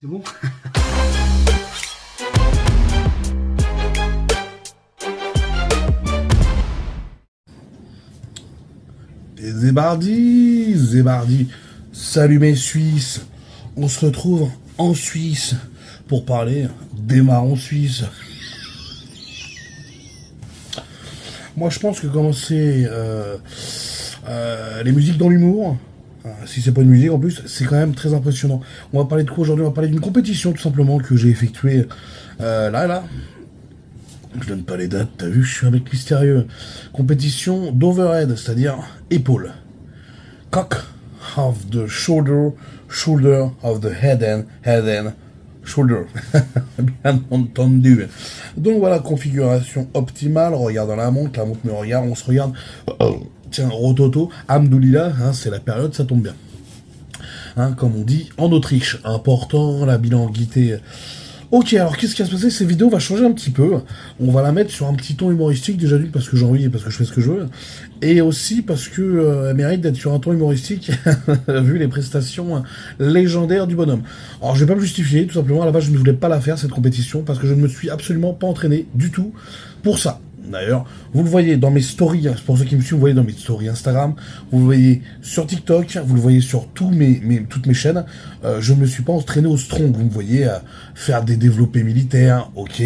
C'est bon? Et Zébardi, Zébardi, salut mes Suisses, on se retrouve en Suisse pour parler des marrons suisses. Moi je pense que commencer les musiques dans l'humour, si c'est pas une musique en plus, c'est quand même très impressionnant. On va parler de quoi aujourd'hui? On va parler d'une compétition tout simplement que j'ai effectuée là. Je donne pas les dates, t'as vu, je suis un mec mystérieux. Compétition d'overhead, c'est-à-dire épaule. Cock of the shoulder, shoulder of the head and shoulder. Bien entendu. Donc voilà, configuration optimale, regarde dans la montre me regarde, on se regarde. Tiens, rototo, Amdoulila, c'est la période, ça tombe bien. Comme on dit en Autriche, important, la bilinguité. Ok, alors qu'est-ce qui va se passer? Cette vidéo va changer un petit peu. On va la mettre sur un petit ton humoristique, déjà d'une parce que j'ai envie et parce que je fais ce que je veux. Et aussi parce que elle mérite d'être sur un ton humoristique, vu les prestations légendaires du bonhomme. Alors je vais pas me justifier, tout simplement, à la base je ne voulais pas la faire, cette compétition, parce que je ne me suis absolument pas entraîné du tout pour ça. D'ailleurs, vous le voyez dans mes stories, pour ceux qui me suivent, vous voyez dans mes stories Instagram, vous le voyez sur TikTok, vous le voyez sur toutes mes chaînes, je ne me suis pas entraîné au strong, vous me voyez faire des développés militaires, ok,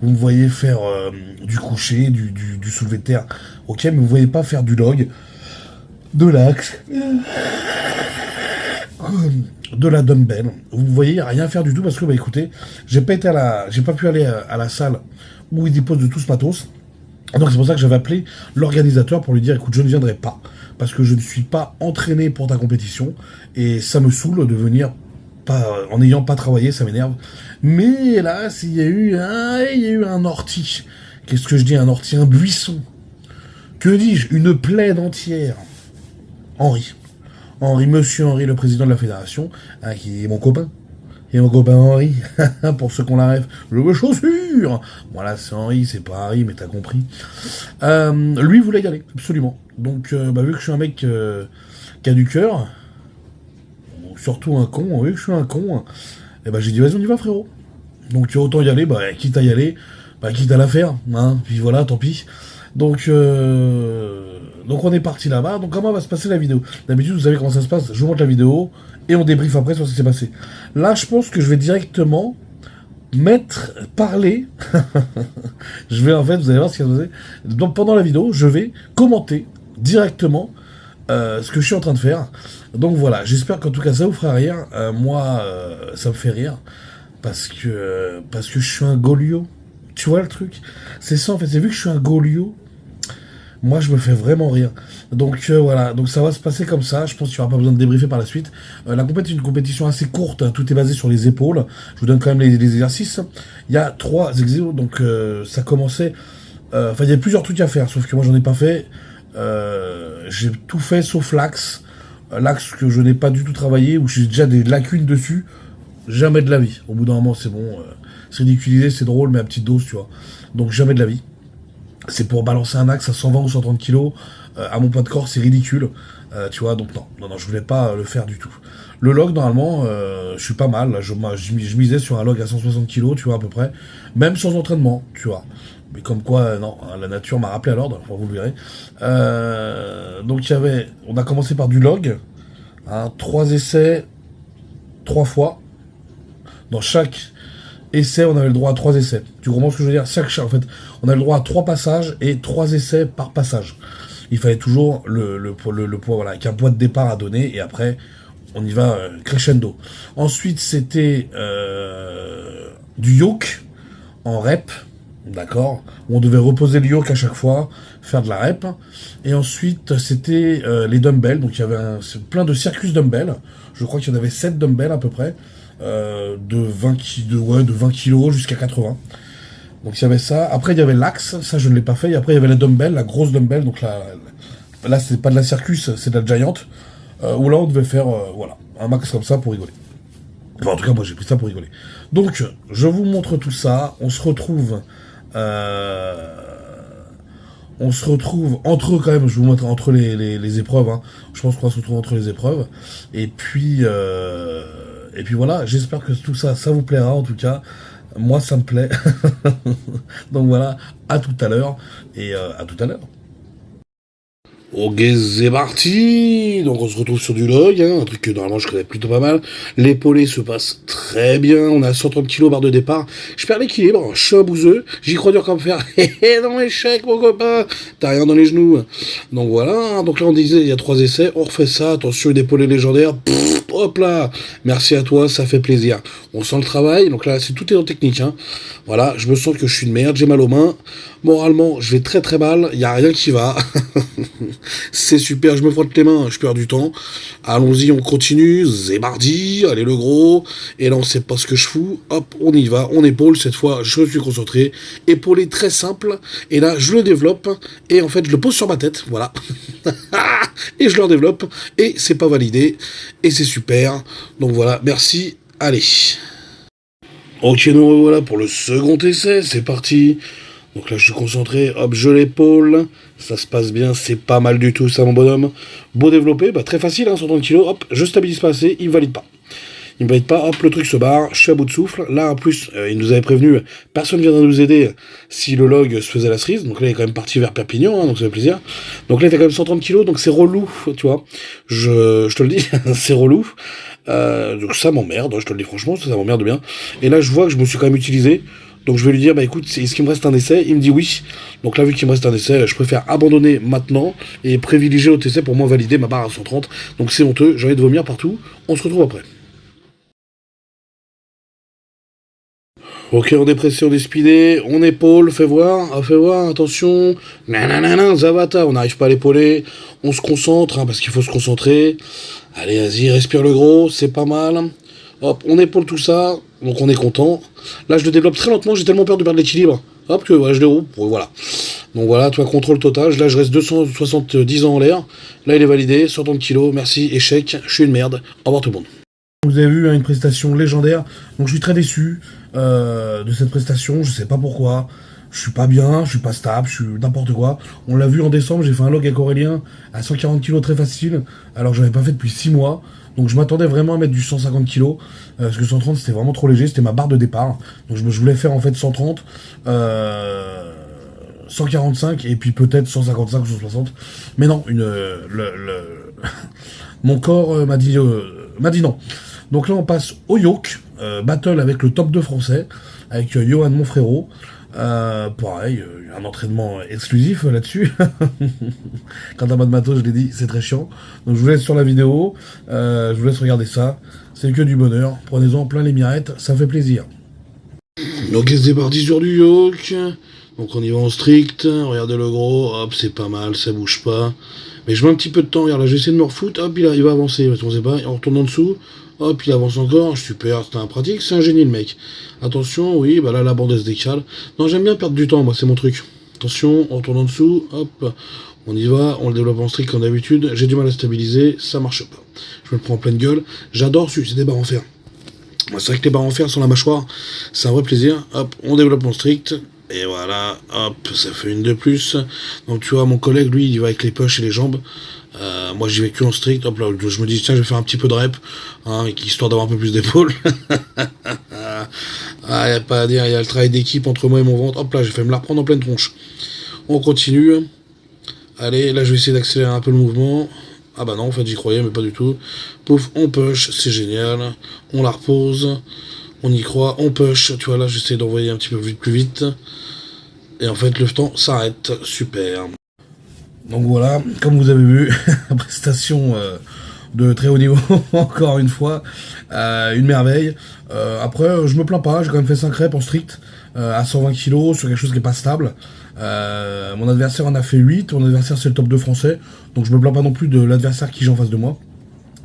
vous me voyez faire du coucher, du soulevé de terre, ok, mais vous ne voyez pas faire du log, de l'axe, de la dumbbell, vous voyez rien faire du tout parce que, bah écoutez, j'ai pas pu aller à la salle où ils déposent de tout ce matos. Donc c'est pour ça que j'avais appelé l'organisateur pour lui dire écoute, je ne viendrai pas parce que je ne suis pas entraîné pour ta compétition et ça me saoule de venir en n'ayant pas travaillé, ça m'énerve. Mais hélas, il y a eu un ortie. Qu'est-ce que je dis, un ortie, un buisson. Que dis-je, une plaide entière. Henri, monsieur Henri, le président de la fédération, qui est mon copain. Et mon copain Henri, pour ceux qu'on la rêve, je veux chaussures. Voilà, c'est Henri, c'est pas Harry, mais t'as compris. Lui voulait y aller, absolument. Donc, vu que je suis un mec qui a du cœur, surtout un con, vu que je suis un con, et j'ai dit vas-y on y va frérot. Donc autant y aller, quitte à y aller, quitte à la faire, puis voilà, tant pis. Donc on est parti là-bas. Donc comment va se passer la vidéo? D'habitude vous savez comment ça se passe, je vous montre la vidéo et on débriefe après sur ce qui s'est passé. Là je pense que je vais directement parler. Je vais vous allez voir ce qui va se passer. Donc pendant la vidéo, je vais commenter directement ce que je suis en train de faire. Donc voilà, j'espère qu'en tout cas ça vous fera rire. Moi ça me fait rire parce que je suis un Gauliot. Tu vois le truc? C'est ça en fait, c'est vu que je suis un Gauliot. Moi, je me fais vraiment rire. Donc voilà, donc ça va se passer comme ça. Je pense qu'il n'y aura pas besoin de débriefer par la suite. La compétition est une compétition assez courte. Tout est basé sur les épaules. Je vous donne quand même les exercices. Il y a 3 exercices. Donc ça commençait... il y a plusieurs trucs à faire. Sauf que moi, j'en ai pas fait. J'ai tout fait sauf l'axe. L'axe que je n'ai pas du tout travaillé. Où j'ai déjà des lacunes dessus. Jamais de la vie. Au bout d'un moment, c'est bon. C'est ridiculisé, c'est drôle, mais à petite dose, tu vois. Donc jamais de la vie. C'est pour balancer un axe à 120 ou 130 kilos, à mon poids de corps, c'est ridicule, tu vois, donc non, je voulais pas le faire du tout. Le log, normalement, je suis pas mal, là, je misais sur un log à 160 kilos, tu vois, à peu près, même sans entraînement, tu vois. Mais comme quoi, non, la nature m'a rappelé à l'ordre, enfin, vous le verrez. Donc on a commencé par du log, 3 essais, 3 fois, dans chaque essai, on avait le droit à 3 essais. Tu comprends ce que je veux dire? En fait, on a le droit à 3 passages et 3 essais par passage. Il fallait toujours le poids, voilà, avec un poids de départ à donner, et après, on y va crescendo. Ensuite, c'était du yoke en rep, d'accord? On devait reposer le yoke à chaque fois, faire de la rep. Et ensuite, c'était les dumbbells. Donc, il y avait plein de circus dumbbells. Je crois qu'il y en avait 7 dumbbells à peu près. De 20 kilos jusqu'à 80. Donc il y avait ça. Après il y avait l'axe, ça je ne l'ai pas fait. Et après il y avait la dumbbell, la grosse dumbbell. Donc là c'est pas de la circus, c'est de la giant. Où là on devait faire un max comme ça pour rigoler. Enfin en tout cas moi j'ai pris ça pour rigoler. Donc je vous montre tout ça. On se retrouve entre eux quand même. Je vous montre entre les épreuves. Je pense qu'on va se retrouver entre les épreuves. Et puis Et puis voilà, j'espère que tout ça, ça vous plaira en tout cas. Moi, ça me plaît. Donc voilà, à tout à l'heure. Et à tout à l'heure. Ok, c'est parti. Donc on se retrouve sur du log, hein, un truc que normalement je connais plutôt pas mal. L'épaulé se passe très bien, on a 130 kg barre de départ. Je perds l'équilibre, je suis un bouseux, j'y crois dur comme fer. Hé non échec mon copain, t'as rien dans les genoux. Donc voilà, donc là on disait il y a 3 essais, on refait ça, attention une épaulée légendaire. Pff, hop là, merci à toi, ça fait plaisir. On sent le travail, donc là c'est tout est en technique. Hein. Voilà, je me sens que je suis une merde, j'ai mal aux mains. Moralement, je vais très très mal, il y a rien qui va. C'est super, je me frotte les mains, je perds du temps. Allons-y, on continue, zébardi, allez le gros. Et là, on sait pas ce que je fous. Hop, on y va, on épaule. Cette fois, je suis concentré. Épaulé très simple. Et là, je le développe. Et en fait, je le pose sur ma tête, voilà. Et je le développe. Et c'est pas validé. Et c'est super. Donc voilà, merci. Allez. Ok, nous voilà pour le second essai. C'est parti. Donc là, je suis concentré, hop, je l'épaule, ça se passe bien, c'est pas mal du tout, ça, mon bonhomme. Beau développé, bah très facile, hein, 130 kg, hop, je stabilise pas assez, il me valide pas. Il me valide pas, hop, le truc se barre, je suis à bout de souffle. Là, en plus, il nous avait prévenu, personne viendra nous aider si le log se faisait la cerise. Donc là, il est quand même parti vers Perpignan, hein, donc ça fait plaisir. Donc là, il fait quand même 130 kg, donc c'est relou, tu vois. Je te le dis, c'est relou. Donc ça m'emmerde, je te le dis franchement, ça m'emmerde bien. Et là, je vois que je me suis quand même utilisé. Donc je vais lui dire, bah écoute, est-ce qu'il me reste un essai? Il me dit oui. Donc là, vu qu'il me reste un essai, je préfère abandonner maintenant et privilégier l'autre essai pour moi valider ma barre à 130. Donc c'est honteux, j'ai envie de vomir partout. On se retrouve après. Ok, on est pressé, on est speedé, on épaule, fais voir, attention. Nanana, Zavata, on n'arrive pas à l'épauler. On se concentre, hein, parce qu'il faut se concentrer. Allez, vas-y, respire le gros, c'est pas mal. Hop, on épaule tout ça, donc on est content. Là, je le développe très lentement, j'ai tellement peur de perdre l'équilibre. Hop, que voilà, je déroule, voilà. Donc voilà, toi, contrôle total. Là, je reste 270 ans en l'air. Là, il est validé, 130 kilos, merci, échec, je suis une merde. Au revoir tout le monde. Vous avez vu, hein, une prestation légendaire, donc je suis très déçu de cette prestation, je sais pas pourquoi. Je suis pas bien, je suis pas stable, je suis n'importe quoi. On l'a vu en décembre, j'ai fait un log avec Aurélien à 140 kg très facile, alors que j'en avais pas fait depuis 6 mois. Donc je m'attendais vraiment à mettre du 150 kg, parce que 130 c'était vraiment trop léger, c'était ma barre de départ. Donc je voulais faire en fait 130, 145 et puis peut-être 155 ou 160. Mais non, mon corps m'a dit non. Donc là on passe au yoke, battle avec le top 2 français, avec Johan Monfrero. Pareil, un entraînement exclusif là-dessus. Quant à Matos, je l'ai dit, c'est très chiant. Donc je vous laisse sur la vidéo, je vous laisse regarder ça. C'est que du bonheur. Prenez-en plein les mirettes, ça fait plaisir. Donc c'est parti sur du yoke. Donc on y va en strict. Regardez le gros, hop, c'est pas mal, ça bouge pas. Mais je mets un petit peu de temps. Regarde, là, j'essaie de me refoutre. Hop, il va avancer. On sait pas. On retourne en dessous. Hop, il avance encore. Super, c'est un pratique. C'est un génie, le mec. Attention, oui, bah là, la bande, elle se décale. Non, j'aime bien perdre du temps, moi, c'est mon truc. Attention, on retourne en dessous. Hop, on y va. On le développe en strict comme d'habitude. J'ai du mal à stabiliser. Ça marche pas. Je me le prends en pleine gueule. J'adore celui, c'est des barres en fer. C'est vrai que les barres en fer sur la mâchoire, c'est un vrai plaisir. Hop, on développe en strict. Et voilà, hop, ça fait une de plus. Donc tu vois, mon collègue, lui, il va avec les poches et les jambes. Moi, j'y vais que en strict. Hop là, je me dis, tiens, je vais faire un petit peu de rep, hein, histoire d'avoir un peu plus d'épaule. Ah, y a pas à dire, il y a le travail d'équipe entre moi et mon ventre. Hop là, j'ai fait me la reprendre en pleine tronche. On continue. Allez, là, je vais essayer d'accélérer un peu le mouvement. Ah bah non, en fait, j'y croyais, mais pas du tout. Pouf, on push, c'est génial. On la repose. On y croit, on push, tu vois là j'essaie d'envoyer un petit peu plus vite. Et en fait le temps s'arrête, super. Donc voilà, comme vous avez vu, prestation de très haut niveau, encore une fois, une merveille. Après, je me plains pas, j'ai quand même fait 5 reps en strict, à 120 kg, sur quelque chose qui est pas stable. Mon adversaire en a fait 8, mon adversaire c'est le top 2 français, donc je me plains pas non plus de l'adversaire qui j'ai en face de moi.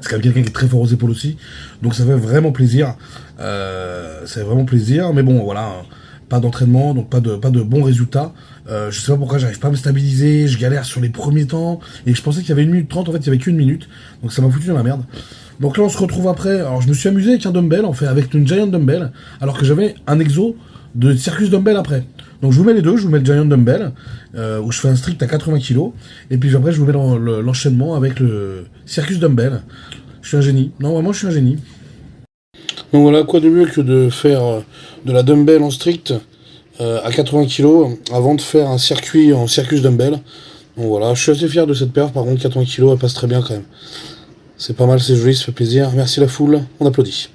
C'est quand même quelqu'un qui est très fort aux épaules aussi. Donc ça fait vraiment plaisir. Mais bon, voilà. Pas d'entraînement, donc pas de bons résultats. Je sais pas pourquoi j'arrive pas à me stabiliser. Je galère sur les premiers temps. Et je pensais qu'il y avait 1 minute 30. En fait, il y avait qu'1 minute. Donc ça m'a foutu dans la merde. Donc là, on se retrouve après. Alors je me suis amusé avec un dumbbell, en fait, avec une Giant Dumbbell. Alors que j'avais un exo de Circus Dumbbell après. Donc je vous mets les deux, je vous mets le Giant Dumbbell, où je fais un strict à 80 kg, et puis après je vous mets l'enchaînement avec le Circus Dumbbell. Je suis un génie. Non, vraiment, je suis un génie. Donc voilà, quoi de mieux que de faire de la dumbbell en strict à 80 kg avant de faire un circuit en circus dumbbell. Donc voilà, je suis assez fier de cette perf, par contre 80 kg elle passe très bien quand même. C'est pas mal, c'est joli, ça fait plaisir. Merci la foule, on applaudit.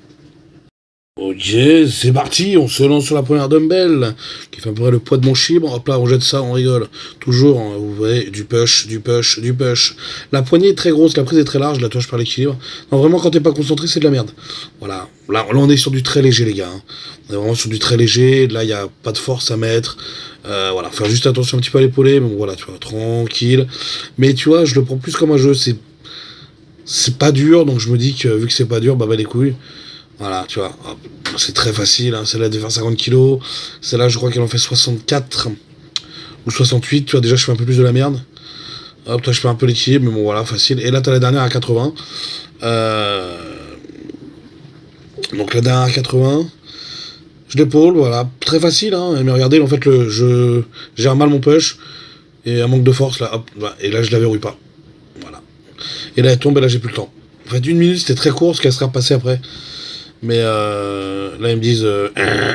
Ok, c'est parti, on se lance sur la première dumbbell, qui fait à peu près le poids de mon chibre. Hop là, on jette ça, on rigole. Toujours, hein, vous voyez, du push, du push, du push. La poignée est très grosse, la prise est très large, là, toi, je parle l'équilibre. Non, vraiment, quand t'es pas concentré, c'est de la merde. Voilà, là, on est sur du très léger, les gars. Hein. On est vraiment sur du très léger, là, il n'y a pas de force à mettre. Voilà, faire juste attention un petit peu à l'épaulé, mais bon, voilà, tu vois, tranquille. Mais tu vois, je le prends plus comme un jeu, c'est pas dur, donc je me dis que vu que c'est pas dur, bah les couilles. Voilà, tu vois, c'est très facile, hein. Celle-là de faire 50 kilos, celle-là je crois qu'elle en fait 64 ou 68, tu vois, déjà je fais un peu plus de la merde. Hop, toi je fais un peu l'équilibre, mais bon voilà, facile. Et là t'as la dernière à 80. Donc la dernière à 80, je l'épaule, voilà, très facile, hein. Mais regardez, en fait, je gère mal mon push, et un manque de force, là, hop, voilà. Et là je la verrouille pas. Voilà. Et là elle tombe, et là j'ai plus le temps. En fait, une minute c'était très court, ce qu'elle sera repassée après. Mais là, ils me disent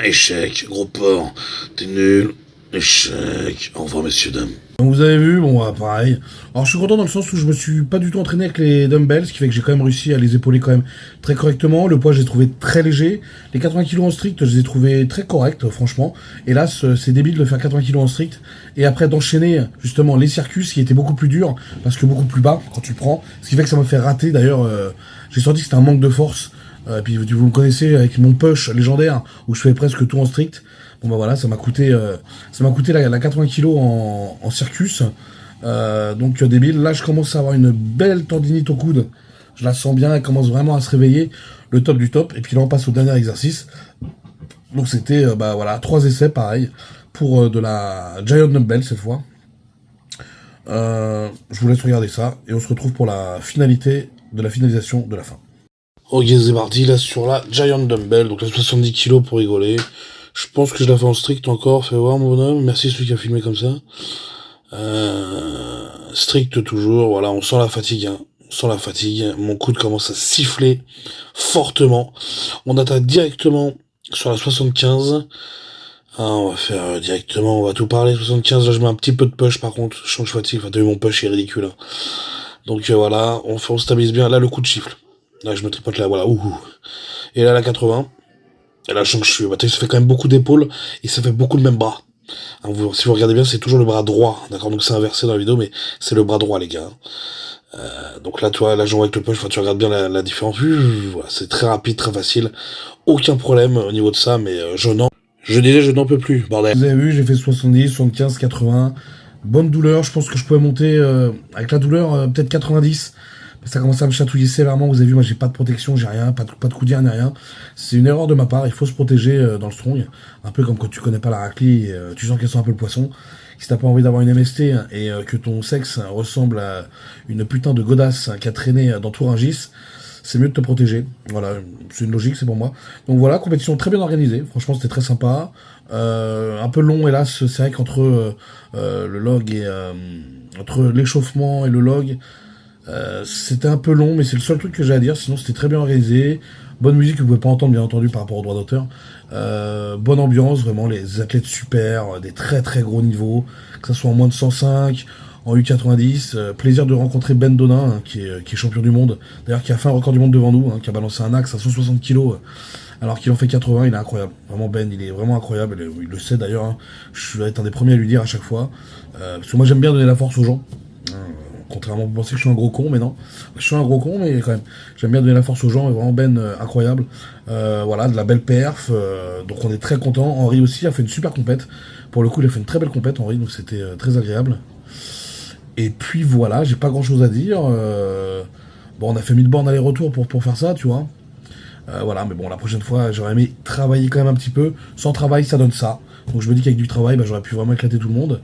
échec, gros porc, t'es nul, échec, au revoir, messieurs, dames. Donc vous avez vu, bon, pareil. Alors je suis content dans le sens où je me suis pas du tout entraîné avec les dumbbells, ce qui fait que j'ai quand même réussi à les épauler quand même très correctement. Le poids, je l'ai trouvé très léger. Les 80 kg en strict, je les ai trouvés très corrects, franchement. Hélas, c'est débile de faire 80 kg en strict et après d'enchaîner justement les circus qui étaient beaucoup plus durs parce que beaucoup plus bas quand tu prends. Ce qui fait que ça m'a fait rater. D'ailleurs, j'ai senti que c'était un manque de force. Et puis vous me connaissez avec mon push légendaire où je fais presque tout en strict. Bon bah voilà, ça m'a coûté la 80 kilos en circus. Donc débile. Là je commence à avoir une belle tendinite au coude. Je la sens bien, elle commence vraiment à se réveiller. Le top du top. Et puis là on passe au dernier exercice. Donc c'était bah voilà, 3 essais pareil. Pour de la Giant Dumbbell cette fois. Je vous laisse regarder ça. Et on se retrouve pour la finalisation de la fin. Ok, c'est parti, là, sur la Giant Dumbbell, donc là, 70 kilos pour rigoler. Je pense que je la fais en strict encore, fais voir, mon bonhomme. Merci celui qui a filmé comme ça. Strict toujours, voilà, on sent la fatigue, hein. On sent la fatigue. Mon coude commence à siffler fortement. On attaque directement sur la 75. Ah, on va faire directement, on va tout parler. 75, là, je mets un petit peu de push, par contre. Je change fatigue, enfin, t'as vu, mon push est ridicule, hein. Donc voilà, on stabilise bien. Là, le coup de chiffle. Là, je me tripote là, voilà, ouh. Et là, la 80. Et là, je suis, bah, ça fait quand même beaucoup d'épaules, et ça fait beaucoup le même bras. Hein, si vous regardez bien, c'est toujours le bras droit, d'accord? Donc c'est inversé dans la vidéo, mais c'est le bras droit, les gars. Donc là, tu vois, là, j'en vois avec le push, tu regardes bien la différence. Voilà, c'est très rapide, très facile. Aucun problème au niveau de ça, mais je n'en peux plus, bordel. Vous avez vu, j'ai fait 70, 75, 80. Bonne douleur, je pense que je pouvais monter avec la douleur peut-être 90. Ça commence à me chatouiller sévèrement, vous avez vu, moi j'ai pas de protection, j'ai rien, pas de coudière ni rien. C'est une erreur de ma part, il faut se protéger dans le strong. Un peu comme quand tu connais pas la raclie et tu sens qu'elle sent un peu le poisson. Si t'as pas envie d'avoir une MST et que ton sexe ressemble à une putain de godasse qui a traîné dans tout Rungis, c'est mieux de te protéger. Voilà, c'est une logique, c'est pour moi. Donc voilà, compétition très bien organisée, franchement c'était très sympa. Un peu long hélas, c'est vrai qu'entre le log et entre l'échauffement et le log, c'était un peu long, mais c'est le seul truc que j'ai à dire. Sinon, c'était très bien organisé. Bonne musique que vous pouvez pas entendre, bien entendu, par rapport aux droits d'auteur. Bonne ambiance, vraiment, les athlètes super, des très très gros niveaux, que ce soit en moins de 105, en U90. Plaisir de rencontrer Ben Donin, hein, qui est champion du monde. D'ailleurs, qui a fait un record du monde devant nous, hein, qui a balancé un axe à 160 kilos, alors qu'il en fait 80. Il est incroyable. Vraiment, Ben, il est vraiment incroyable. Il le sait d'ailleurs. Hein. Je vais être un des premiers à lui dire à chaque fois. Parce que moi, j'aime bien donner la force aux gens. Contrairement, vous pensez que je suis un gros con, mais non. Je suis un gros con, mais quand même, j'aime bien donner la force aux gens, et vraiment Ben, incroyable. Voilà, de la belle perf, donc on est très content. Henri aussi a fait une super compète. Pour le coup, il a fait une très belle compète, Henri, donc c'était très agréable. Et puis voilà, j'ai pas grand chose à dire. Bon, on a fait 1000 bornes aller-retour pour faire ça, tu vois. Voilà, mais bon, la prochaine fois, j'aurais aimé travailler quand même un petit peu. Sans travail, ça donne ça. Donc je me dis qu'avec du travail, bah, j'aurais pu vraiment éclater tout le monde.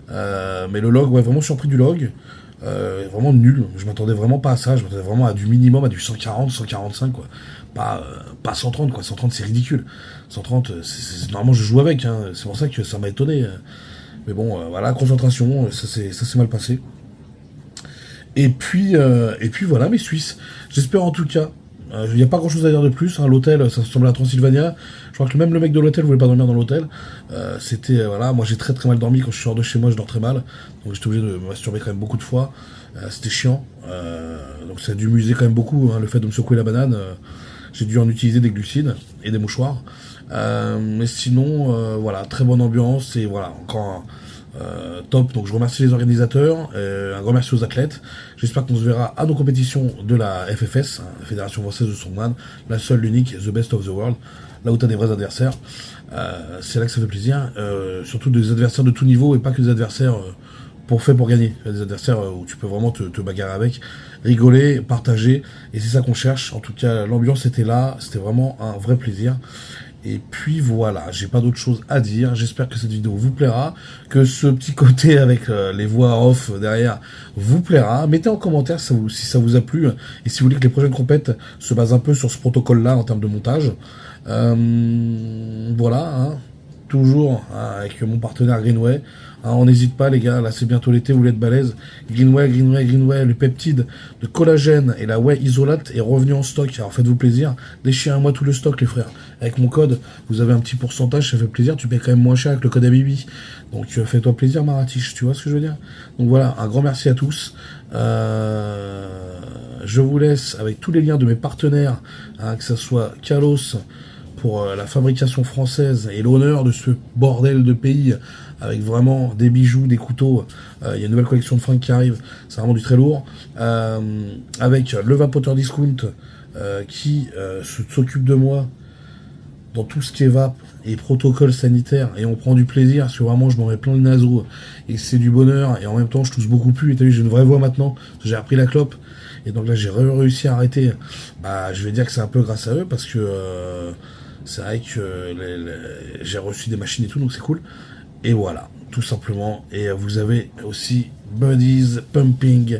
Mais le log, ouais, vraiment surpris du log. Vraiment nul, je m'attendais vraiment pas à ça, je m'attendais vraiment à du minimum, à du 140, 145 quoi, pas 130 quoi, 130 c'est ridicule, 130 normalement je joue avec, hein. C'est pour ça que ça m'a étonné, mais bon voilà, concentration, ça s'est mal passé, et puis voilà mes Suisses, j'espère en tout cas Il n'y a pas grand chose à dire de plus, hein. L'hôtel, ça ressemble à Transylvania. Je crois que même le mec de l'hôtel voulait pas dormir dans l'hôtel. C'était, voilà, moi j'ai très très mal dormi quand je suis hors de chez moi, je dors très mal. Donc j'étais obligé de me masturber quand même beaucoup de fois. C'était chiant. Donc ça a dû m'user quand même beaucoup, hein, le fait de me secouer la banane. J'ai dû en utiliser des glucides et des mouchoirs. Mais sinon, voilà, très bonne ambiance et voilà, encore top. Donc je remercie les organisateurs, un grand merci aux athlètes. J'espère qu'on se verra à nos compétitions de la FFS, hein, la Fédération Française de Strongman, la seule, l'unique, the best of the world, là où t'as des vrais adversaires. C'est là que ça fait plaisir, surtout des adversaires de tout niveau et pas que des adversaires pour gagner. Des adversaires où tu peux vraiment te bagarrer avec, rigoler, partager, et c'est ça qu'on cherche. En tout cas, l'ambiance était là, c'était vraiment un vrai plaisir. Et puis voilà, j'ai pas d'autre chose à dire. J'espère que cette vidéo vous plaira, que ce petit côté avec les voix off derrière vous plaira. Mettez en commentaire si ça vous a plu et si vous voulez que les prochaines compètes se basent un peu sur ce protocole-là en termes de montage. Voilà, hein, toujours hein, avec mon partenaire Greenway. Hein, on n'hésite pas les gars, là c'est bientôt l'été, vous voulez être balèze. Greenway, le peptide de collagène et la whey isolate est revenu en stock. Alors faites-vous plaisir, déchirez-moi tout le stock les frères. Avec mon code, vous avez un petit pourcentage, ça fait plaisir, tu payes quand même moins cher avec le code Abibi. Donc fais-toi plaisir Maratiche, tu vois ce que je veux dire. Donc voilà, un grand merci à tous. Je vous laisse avec tous les liens de mes partenaires, hein, que ce soit Kalos pour la fabrication française et l'honneur de ce bordel de pays avec vraiment des bijoux, des couteaux. Il y a une nouvelle collection de fringues qui arrive, c'est vraiment du très lourd. Avec le Vapoteur Discount qui s'occupe de moi dans tout ce qui est vape et protocole sanitaire, et on prend du plaisir, parce que vraiment je m'en mets plein le naseau, et c'est du bonheur, et en même temps je tousse beaucoup plus, et t'as vu j'ai une vraie voix maintenant, j'ai appris la clope, et donc là j'ai réussi à arrêter. Bah je vais dire que c'est un peu grâce à eux, parce que c'est vrai que j'ai reçu des machines et tout, donc c'est cool. Et voilà, tout simplement. Et vous avez aussi Buddies Pumping,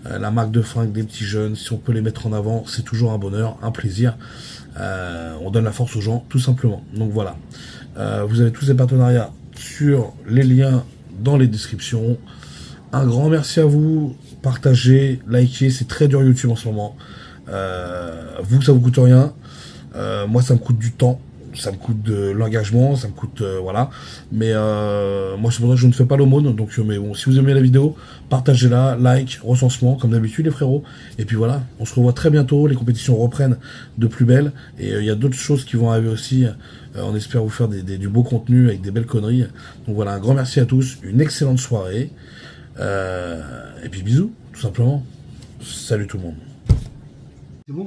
la marque de fringues des petits jeunes. Si on peut les mettre en avant, c'est toujours un bonheur, un plaisir. On donne la force aux gens, tout simplement. Donc voilà. Vous avez tous ces partenariats sur les liens dans les descriptions. Un grand merci à vous. Partagez, likez, c'est très dur YouTube en ce moment. Vous, ça vous coûte rien. Moi, ça me coûte du temps. Ça me coûte de l'engagement, ça me coûte voilà, mais moi c'est pour ça que je ne fais pas l'aumône, donc mais bon, si vous aimez la vidéo, partagez-la, like, recensement comme d'habitude les frérots, et puis voilà, on se revoit très bientôt, les compétitions reprennent de plus belle, et il y a d'autres choses qui vont arriver aussi, on espère vous faire du beau contenu avec des belles conneries, donc voilà, un grand merci à tous, une excellente soirée, et puis bisous, tout simplement, salut tout le monde. C'est bon.